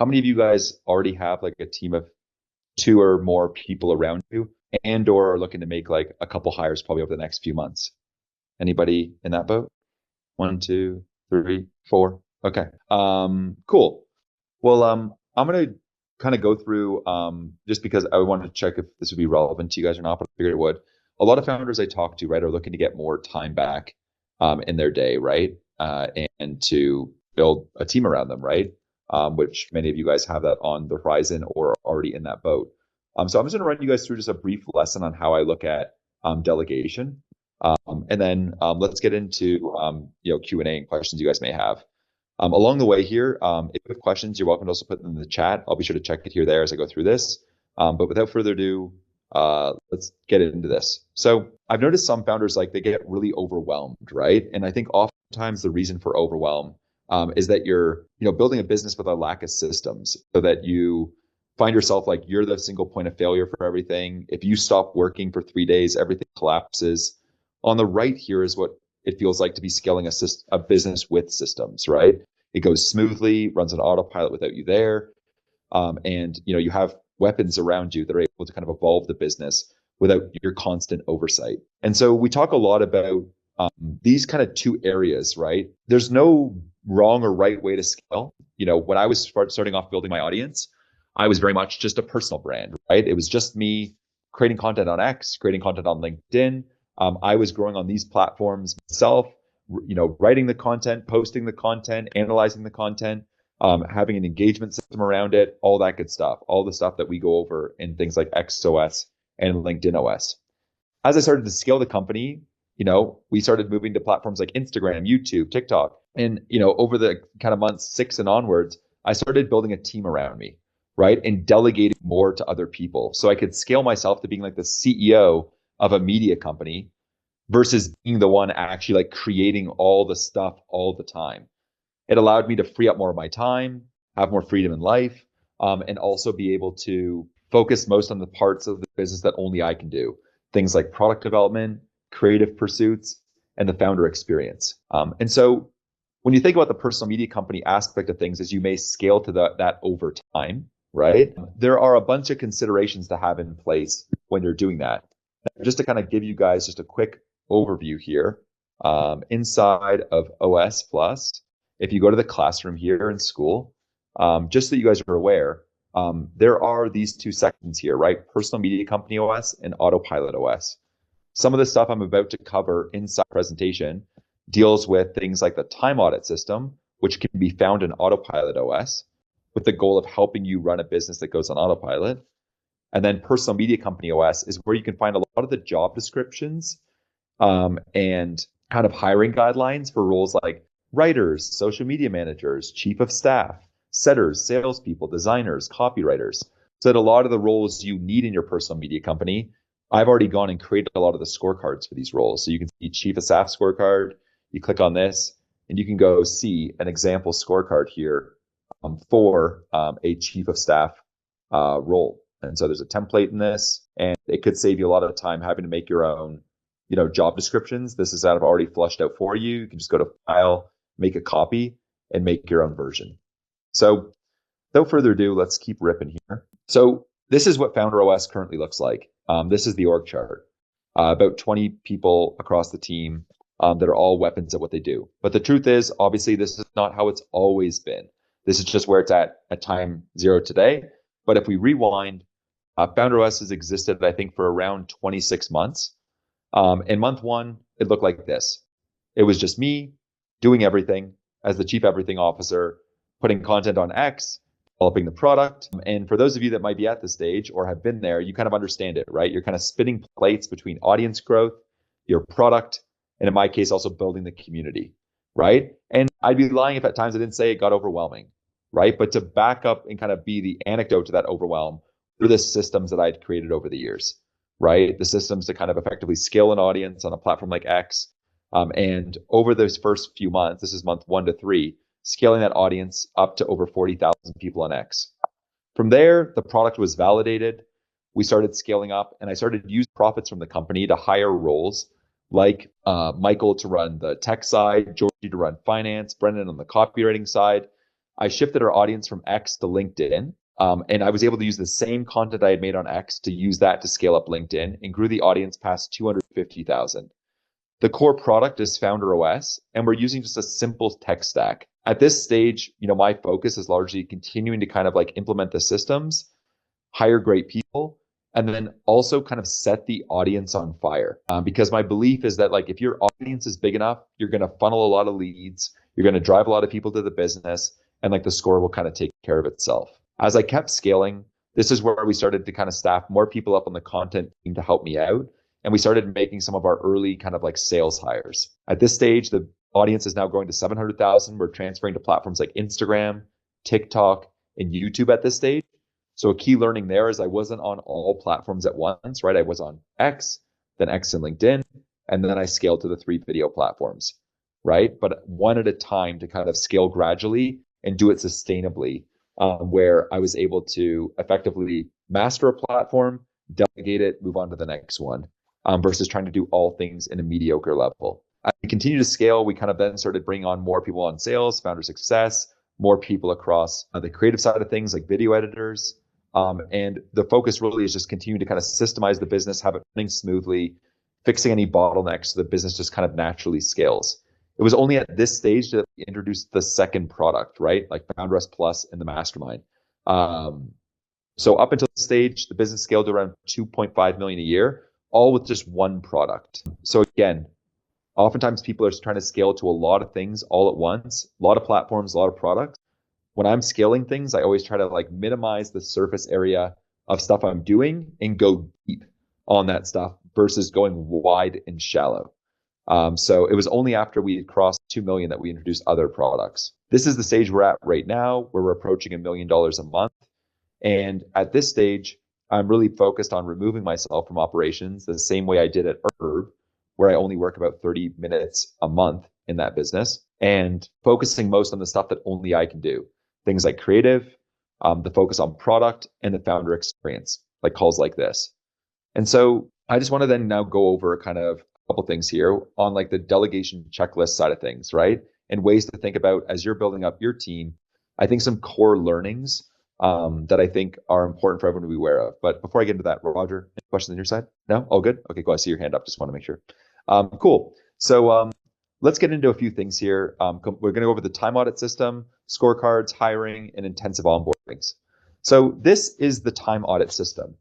how many of you guys already have like a team of two or more people around you and or are looking to make like a couple hires probably over the next few months? Anybody in that boat? One, two, three, four. Okay. Cool. Well, I'm gonna kind of go through just because I wanted to check if this would be relevant to you guys or not, but I figured it would. A lot of founders I talk to, right, are looking to get more time back in their day, right, and to build a team around them, right, which many of you guys have that on the horizon or are already in that boat. So I'm just going to run you guys through just a brief lesson on how I look at delegation, and then let's get into Q&A and questions you guys may have. Along the way here, if you have questions, you're welcome to also put them in the chat. I'll be sure to check it here there as I go through this. But without further ado, let's get into this. So I've noticed some founders, like, they get really overwhelmed, right? And I think oftentimes the reason for overwhelm is that you're building a business with a lack of systems, so that you find yourself like you're the single point of failure for everything. If you stop working for 3 days, everything collapses. On the right here is what it feels like to be scaling a business with systems, right? It goes smoothly, runs on autopilot without you there. And you have weapons around you that are able to kind of evolve the business without your constant oversight. And so we talk a lot about these kind of two areas, right? There's no wrong or right way to scale. When I was starting off building my audience, I was very much just a personal brand, right? It was just me creating content on X, creating content on LinkedIn. I was growing on these platforms myself, writing the content, posting the content, analyzing the content, having an engagement system around it, all that good stuff, all the stuff that we go over in things like XOS and LinkedIn OS. As I started to scale the company, we started moving to platforms like Instagram, YouTube, TikTok. And, over the kind of months 6 and onwards, I started building a team around me, right? And delegating more to other people. So I could scale myself to being like the CEO of a media company versus being the one actually like creating all the stuff all the time. It allowed me to free up more of my time, have more freedom in life, and also be able to focus most on the parts of the business that only I can do. Things like product development, creative pursuits, and the founder experience. And so when you think about the personal media company aspect of things, as you may scale to that over time, right? There are a bunch of considerations to have in place when you're doing that. Just to kind of give you guys just a quick overview here, inside of OS Plus, if you go to the classroom here in school, just so you guys are aware, there are these two sections here, right? Personal Media Company OS and Autopilot OS. Some of the stuff I'm about to cover inside the presentation deals with things like the time audit system, which can be found in Autopilot OS, with the goal of helping you run a business that goes on autopilot. And then Personal Media Company OS is where you can find a lot of the job descriptions and kind of hiring guidelines for roles like writers, social media managers, chief of staff, setters, salespeople, designers, copywriters. So that a lot of the roles you need in your personal media company, I've already gone and created a lot of the scorecards for these roles. So you can see chief of staff scorecard, you click on this, and you can go see an example scorecard here for a chief of staff role. And so there's a template in this, and it could save you a lot of time having to make your own, job descriptions. This is already flushed out for you. You can just go to File, make a copy, and make your own version. So without further ado, let's keep ripping here. So this is what Founder OS currently looks like. This is the org chart. About 20 people across the team that are all weapons at what they do. But the truth is, obviously, this is not how it's always been. This is just where it's at time 0 today. But if we rewind, Founder OS has existed, I think, for around 26 months. In month 1, it looked like this. It was just me doing everything as the chief everything officer, putting content on X, developing the product. And for those of you that might be at this stage or have been there, you kind of understand it, right? You're kind of spinning plates between audience growth, your product, and in my case, also building the community, right? And I'd be lying if at times I didn't say it got overwhelming, right? But to back up and kind of be the anecdote to that overwhelm through the systems that I'd created over the years, right? The systems to kind of effectively scale an audience on a platform like X. And over those first few months, this is month 1 to 3, scaling that audience up to over 40,000 people on X. From there, the product was validated. We started scaling up, and I started to use profits from the company to hire roles like Michael to run the tech side, Georgie to run finance, Brendan on the copywriting side. I shifted our audience from X to LinkedIn. And I was able to use the same content I had made on X to use that to scale up LinkedIn and grew the audience past 250,000. The core product is Founder OS, and we're using just a simple tech stack. At this stage, my focus is largely continuing to kind of like implement the systems, hire great people, and then also kind of set the audience on fire. Because my belief is that like if your audience is big enough, you're going to funnel a lot of leads, you're going to drive a lot of people to the business, and like the score will kind of take care of itself. As I kept scaling, this is where we started to kind of staff more people up on the content team to help me out. And we started making some of our early kind of like sales hires. At this stage, the audience is now growing to 700,000. We're transferring to platforms like Instagram, TikTok, and YouTube at this stage. So a key learning there is I wasn't on all platforms at once, right? I was on X, then X and LinkedIn, and then I scaled to the 3 video platforms, right? But one at a time to kind of scale gradually and do it sustainably, where I was able to effectively master a platform, delegate it, move on to the next one. Versus trying to do all things in a mediocre level. As we continue to scale, we kind of then started bringing on more people on sales, founder success, more people across the creative side of things like video editors. And the focus really is just continuing to kind of systemize the business, have it running smoothly, fixing any bottlenecks so the business just kind of naturally scales. It was only at this stage that we introduced the second product, right? Like FounderOS Plus and the Mastermind. So up until this stage, the business scaled to around 2.5 million a year, all with just one product. So again, oftentimes people are trying to scale to a lot of things all at once, a lot of platforms, a lot of products. When I'm scaling things, I always try to like minimize the surface area of stuff I'm doing and go deep on that stuff versus going wide and shallow. So it was only after we had crossed 2 million that we introduced other products. This is the stage we're at right now, where we're approaching $1 million a month. And at this stage, I'm really focused on removing myself from operations the same way I did at Herb, where I only work about 30 minutes a month in that business, and focusing most on the stuff that only I can do. Things like creative, the focus on product, and the founder experience, like calls like this. And so I just want to then now go over kind of a couple things here on like the delegation checklist side of things, right? And ways to think about as you're building up your team. I think some core learnings that I think are important for everyone to be aware of. But before I get into that, Roger, any questions on your side? No? All good? Okay, cool. I see your hand up. Just want to make sure. Cool. So let's get into a few things here. We're going to go over the time audit system, scorecards, hiring, and intensive onboardings. So this is the time audit system.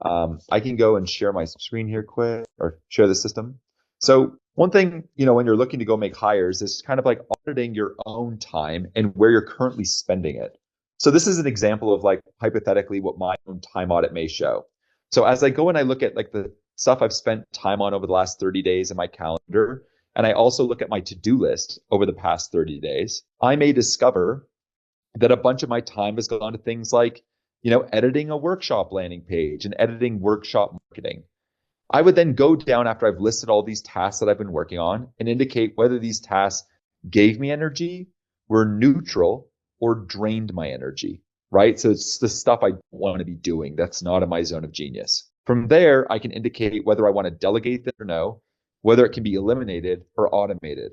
I can go and share my screen here quick, or share the system. So one thing, when you're looking to go make hires is kind of like auditing your own time and where you're currently spending it. So this is an example of like hypothetically what my own time audit may show. So as I go and I look at like the stuff I've spent time on over the last 30 days in my calendar, and I also look at my to-do list over the past 30 days, I may discover that a bunch of my time has gone to things like, editing a workshop landing page and editing workshop marketing. I would then go down after I've listed all these tasks that I've been working on and indicate whether these tasks gave me energy, were neutral, or drained my energy, right? So it's the stuff I don't want to be doing that's not in my zone of genius. From there, I can indicate whether I want to delegate that or no, whether it can be eliminated or automated.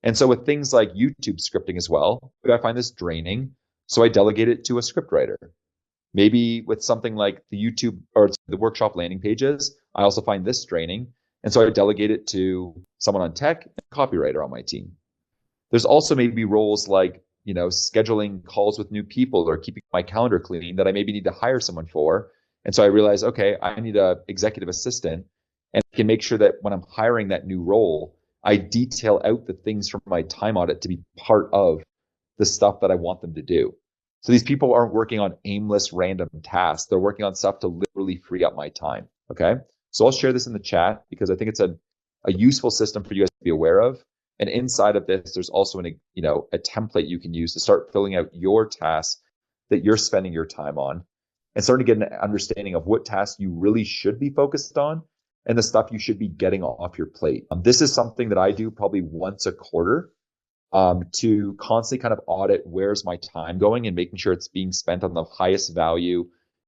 And so with things like YouTube scripting as well, I find this draining, so I delegate it to a scriptwriter. Maybe with something like the YouTube or the workshop landing pages, I also find this draining, and so I delegate it to someone on tech and a copywriter on my team. There's also maybe roles like scheduling calls with new people or keeping my calendar clean that I maybe need to hire someone for. And so I realize, okay, I need an executive assistant, and I can make sure that when I'm hiring that new role, I detail out the things from my time audit to be part of the stuff that I want them to do. So these people aren't working on aimless random tasks. They're working on stuff to literally free up my time. Okay. So I'll share this in the chat because I think it's a useful system for you guys to be aware of. And inside of this, there's also a template you can use to start filling out your tasks that you're spending your time on, and starting to get an understanding of what tasks you really should be focused on and the stuff you should be getting off your plate. This is something that I do probably once a quarter to constantly kind of audit where's my time going and making sure it's being spent on the highest value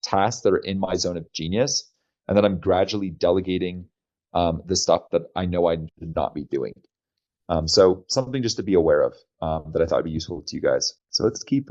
tasks that are in my zone of genius, and then I'm gradually delegating the stuff that I know I should not be doing. So something just to be aware of that I thought would be useful to you guys. So let's keep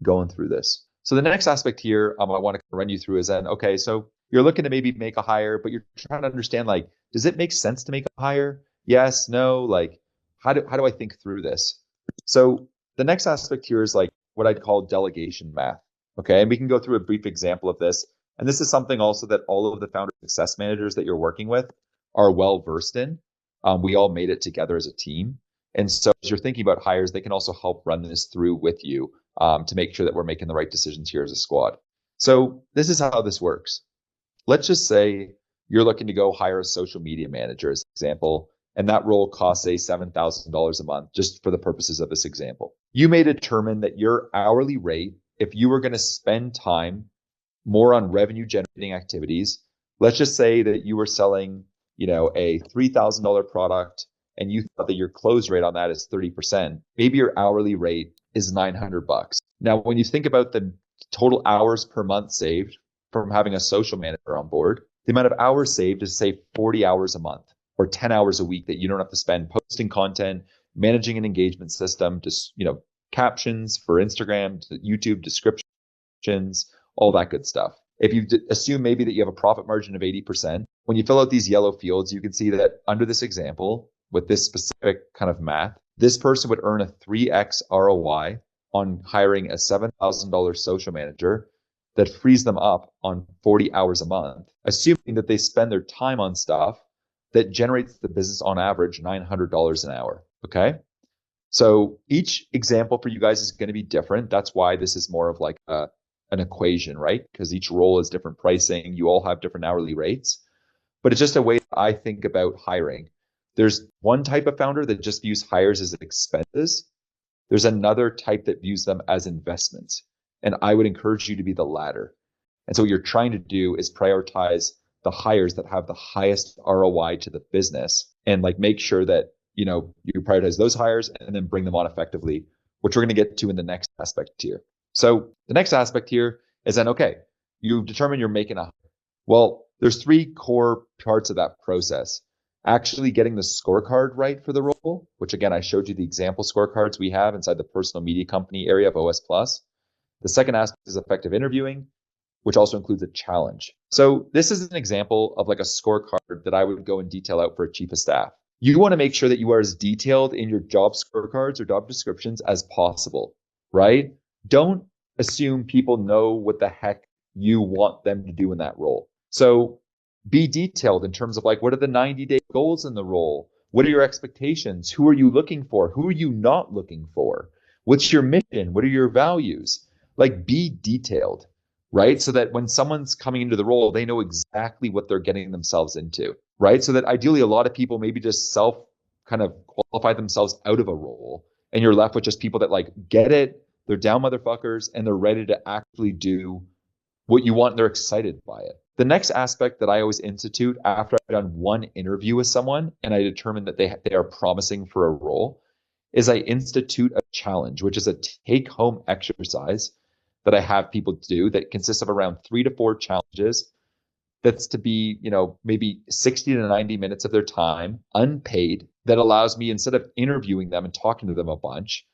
going through this. So the next aspect here I want to run you through is then, okay, so you're looking to maybe make a hire, but you're trying to understand, like, does it make sense to make a hire? Yes, no, like, how do I think through this? So the next aspect here is like what I'd call delegation math. Okay, and we can go through a brief example of this. And this is something also that all of the founder success managers that you're working with are well versed in. We all made it together as a team. And so as you're thinking about hires, they can also help run this through with you to make sure that we're making the right decisions here as a squad. So this is how this works. Let's just say you're looking to go hire a social media manager, as an example, and that role costs, say, $7,000 a month, just for the purposes of this example. You may determine that your hourly rate, if you were going to spend time more on revenue generating activities, let's just say that you were selling, a $3,000 product and you thought that your close rate on that is 30%, maybe your hourly rate is $900. Now, when you think about the total hours per month saved from having a social manager on board, the amount of hours saved is, say, 40 hours a month or 10 hours a week that you don't have to spend posting content, managing an engagement system, just, captions for Instagram, YouTube, descriptions, all that good stuff. If you assume maybe that you have a profit margin of 80%, when you fill out these yellow fields, you can see that under this example, with this specific kind of math, this person would earn a 3x ROI on hiring a $7,000 social manager that frees them up on 40 hours a month, assuming that they spend their time on stuff that generates the business on average $900 an hour. Okay. So each example for you guys is going to be different. That's why this is more of like an equation, right? Because each role is different pricing. You all have different hourly rates, but it's just a way I think about hiring. There's one type of founder that just views hires as expenses. There's another type that views them as investments. And I would encourage you to be the latter. And so what you're trying to do is prioritize the hires that have the highest ROI to the business and like make sure that, you prioritize those hires and then bring them on effectively, which we're going to get to in the next aspect here. So the next aspect here is then, okay, you've determined you're making a hire. Well, there's three core parts of that process. Actually getting the scorecard right for the role, which again, I showed you the example scorecards we have inside the personal media company area of OS Plus. The second aspect is effective interviewing, which also includes a challenge. So this is an example of like a scorecard that I would go and detail out for a chief of staff. You want to make sure that you are as detailed in your job scorecards or job descriptions as possible, right? Don't assume people know what the heck you want them to do in that role. So be detailed in terms of like, what are the 90-day goals in the role? What are your expectations? Who are you looking for? Who are you not looking for? What's your mission? What are your values? Like, be detailed, right? So that when someone's coming into the role, they know exactly what they're getting themselves into, right? So that ideally a lot of people maybe just self kind of qualify themselves out of a role and you're left with just people that like get it, they're down motherfuckers, and they're ready to actually do what you want and they're excited by it. The next aspect that I always institute after I've done one interview with someone and I determine that they are promising for a role is I institute a challenge, which is a take-home exercise that I have people do that consists of around 3 to 4 challenges. That's to be, maybe 60 to 90 minutes of their time, unpaid, that allows me, instead of interviewing them and talking to them a bunch,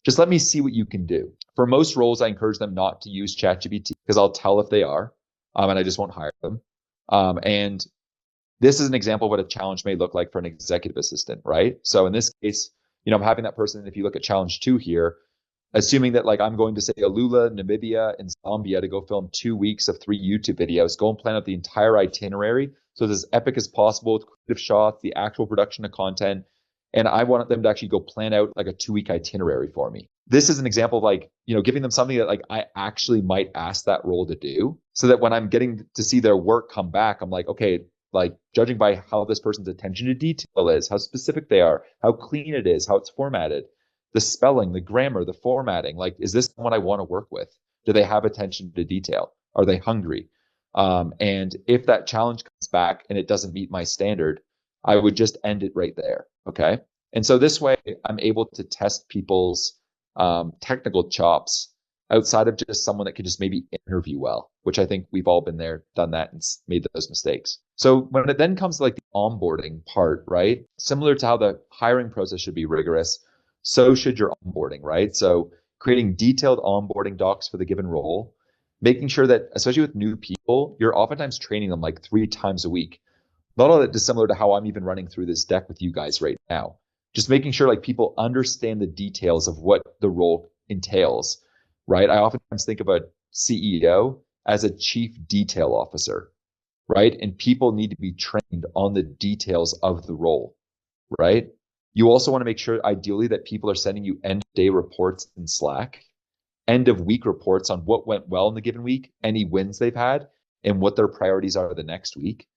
just let me see what you can do. For most roles, I encourage them not to use ChatGPT because I'll tell if they are, and I just won't hire them. And this is an example of what a challenge may look like for an executive assistant, right? So in this case, I'm having that person, if you look at challenge 2 here, assuming that like I'm going to say Alula, Namibia, and Zambia to go film 2 weeks of 3 YouTube videos, go and plan out the entire itinerary so it's as epic as possible with creative shots, the actual production of content. And I want them to actually go plan out like a 2-week itinerary for me. This is an example of like, giving them something that like I actually might ask that role to do so that when I'm getting to see their work come back, I'm like, okay, like judging by how this person's attention to detail is, how specific they are, how clean it is, how it's formatted, the spelling, the grammar, the formatting, like, is this someone I want to work with? Do they have attention to detail? Are they hungry? And if that challenge comes back and it doesn't meet my standard, I would just end it right there. Okay. And so this way I'm able to test people's technical chops outside of just someone that could just maybe interview well, which I think we've all been there, done that, and made those mistakes. So when it then comes to like the onboarding part, right? Similar to how the hiring process should be rigorous, so should your onboarding, right? So creating detailed onboarding docs for the given role, making sure that, especially with new people, you're oftentimes training them like 3 times a week. Not all that dissimilar to how I'm even running through this deck with you guys right now. Just making sure like people understand the details of what the role entails, right? I oftentimes think of a CEO as a chief detail officer, right? And people need to be trained on the details of the role, right? You also want to make sure, ideally, that people are sending you end of day reports in Slack, end of week reports on what went well in the given week, any wins they've had, and what their priorities are the next week.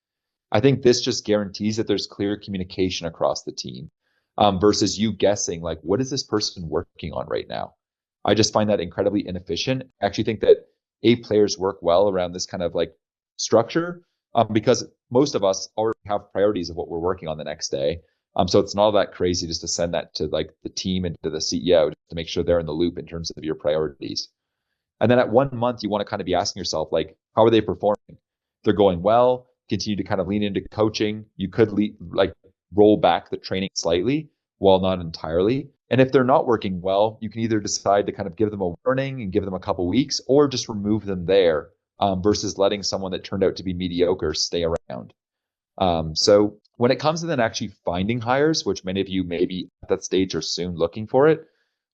I think this just guarantees that there's clear communication across the team, versus you guessing, like, what is this person working on right now? I just find that incredibly inefficient. I actually think that A players work well around this kind of like structure, because most of us already have priorities of what we're working on the next day. So it's not all that crazy just to send that to like the team and to the CEO to make sure they're in the loop in terms of your priorities. And then at 1 month, you want to kind of be asking yourself, like, how are they performing? If they're going well, continue to kind of lean into coaching. You could like roll back the training slightly, while not entirely. And if they're not working well, you can either decide to kind of give them a warning and give them a couple weeks, or just remove them there, versus letting someone that turned out to be mediocre stay around. So when it comes to then actually finding hires, which many of you may be at that stage or soon looking for it,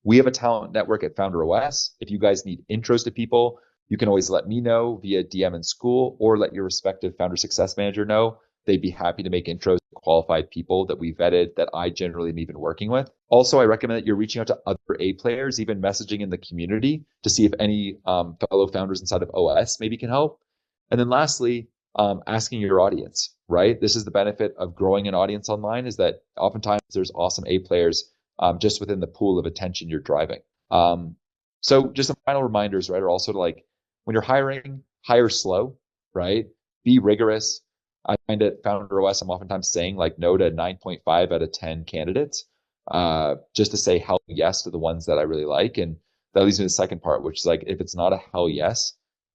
we have a talent network at FounderOS. If you guys need intros to people, you can always let me know via DM in school, or let your respective founder success manager know. They'd be happy to make intros to qualified people that we vetted that I generally am even working with. Also, I recommend that you're reaching out to other A players, even messaging in the community to see if any fellow founders inside of OS maybe can help. And then lastly, asking your audience, right? This is the benefit of growing an audience online, is that oftentimes there's awesome A players just within the pool of attention you're driving. So just some final reminders, right, are also to, like, when you're hiring, hire slow, right? Be rigorous. I find at FounderOS, I'm oftentimes saying like no to 9.5 out of 10 candidates, just to say hell yes to the ones that I really like. And that leads me to the second part, which is like, if it's not a hell yes,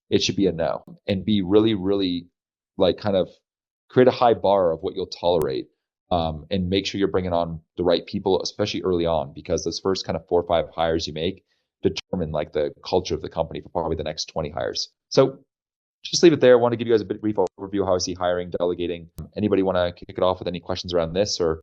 it should be a no. And be really, really like kind of create a high bar of what you'll tolerate, and make sure you're bringing on the right people, especially early on, because those first kind of 4 or 5 hires you make determine like the culture of the company for probably the next 20 hires. So just leave it there. I want to give you guys a brief overview of how I see hiring, delegating. Anybody want to kick it off with any questions around this, or